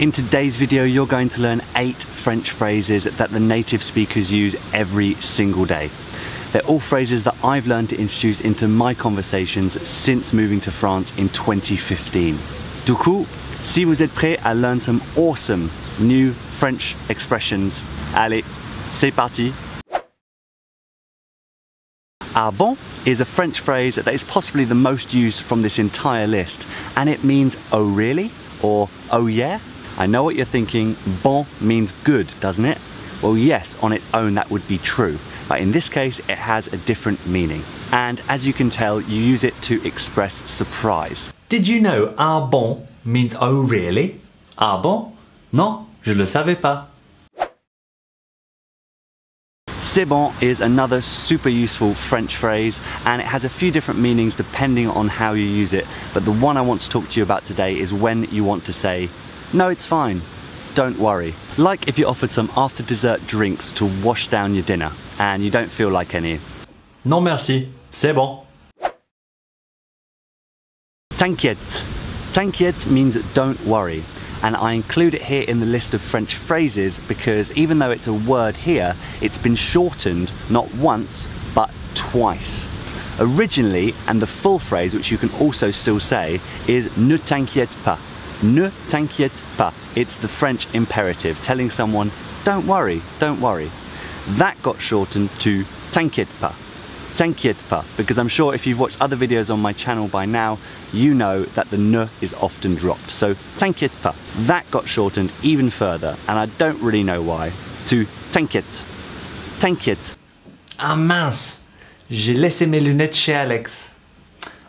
In today's video, you're going to learn 8 French phrases that the native speakers use every single day. They're all phrases that I've learned to introduce into my conversations since moving to France in 2015. Du coup, si vous êtes prêts à learn some awesome new French expressions, allez, c'est parti! Ah bon is a French phrase that is possibly the most used from this entire list, and it means oh really or oh yeah. I know what you're thinking, bon means good, doesn't it? Well yes, on its own that would be true, but in this case it has a different meaning. And as you can tell, you use it to express surprise. Did you know ah bon means oh really? Ah bon? Non, je le savais pas. C'est bon is another super useful French phrase, and it has a few different meanings depending on how you use it, but the one I want to talk to you about today is when you want to say, no, it's fine, don't worry. Like if you're offered some after dessert drinks to wash down your dinner and you don't feel like any. Non merci, c'est bon. T'inquiète. T'inquiète means don't worry, and I include it here in the list of French phrases because even though it's a word here, it's been shortened not once but twice. Originally, and the full phrase, which you can also still say, is ne t'inquiète pas. Ne t'inquiète pas. It's the French imperative, telling someone, don't worry, don't worry. That got shortened to t'inquiète pas. T'inquiète pas, because I'm sure if you've watched other videos on my channel by now, you know that the ne is often dropped. So t'inquiète pas. That got shortened even further, and I don't really know why, to t'inquiète. T'inquiète. Ah mince, j'ai laissé mes lunettes chez Alex.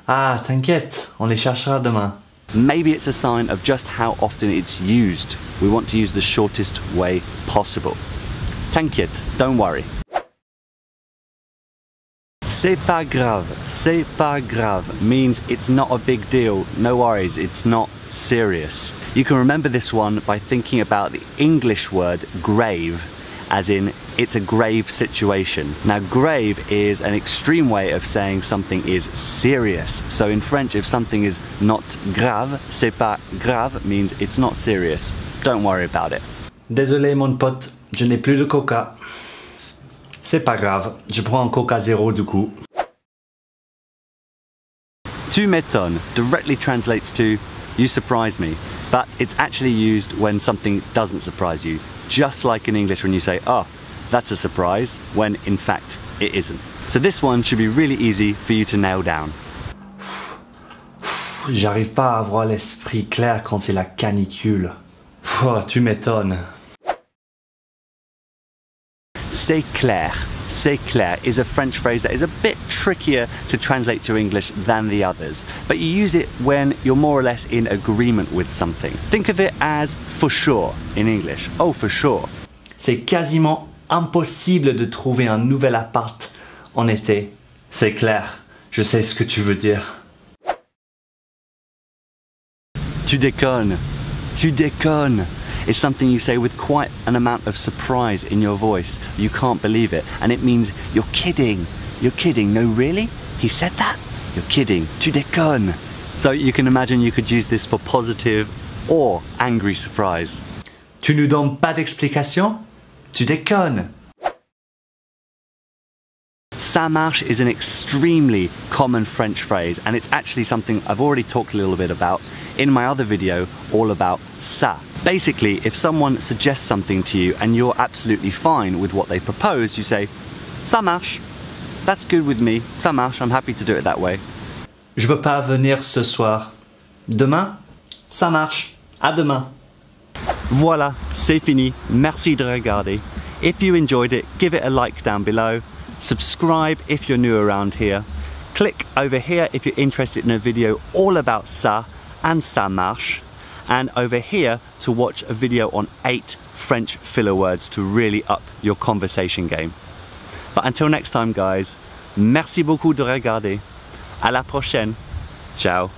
Ah t'inquiète, on les cherchera demain. Maybe it's a sign of just how often it's used. We want to use the shortest way possible. T'inquiète, don't worry. C'est pas grave. C'est pas grave means it's not a big deal, no worries, it's not serious. You can remember this one by thinking about the English word grave, as in it's a grave situation. Now grave is an extreme way of saying something is serious. So in French, if something is not grave, c'est pas grave means it's not serious. Don't worry about it. Désolé mon pote, je n'ai plus de coca. C'est pas grave, je prends un coca zéro du coup. Tu m'étonnes directly translates to you surprise me, but it's actually used when something doesn't surprise you. Just like in English when you say, oh, that's a surprise, when in fact it isn't. So this one should be really easy for you to nail down. J'arrive pas à avoir l'esprit clair quand c'est la canicule. Oh, tu m'étonnes. C'est clair. C'est clair is a French phrase that is a bit trickier to translate to English than the others, but you use it when you're more or less in agreement with something. Think of it as for sure in English. Oh, for sure. C'est quasiment impossible de trouver un nouvel appart en été. C'est clair, je sais ce que tu veux dire. Tu déconnes. Tu déconnes. Is something you say with quite an amount of surprise in your voice. You can't believe it, and it means you're kidding. You're kidding. No, really? He said that? You're kidding. Tu déconnes. So you can imagine you could use this for positive or angry surprise. Tu nous donnes pas d'explication? Tu déconnes. Ça marche is an extremely common French phrase, and it's actually something I've already talked a little bit about in my other video all about ça. Basically, if someone suggests something to you and you're absolutely fine with what they propose, you say, ça marche. That's good with me. Ça marche. I'm happy to do it that way. Je peux pas venir ce soir. Demain? Ça marche. À demain. Voilà, c'est fini. Merci de regarder. If you enjoyed it, give it a like down below. Subscribe if you're new around here. Click over here if you're interested in a video all about ça and ça marche. And over here to watch a video on 8 French filler words to really up your conversation game. But until next time guys, merci beaucoup de regarder. À la prochaine. Ciao.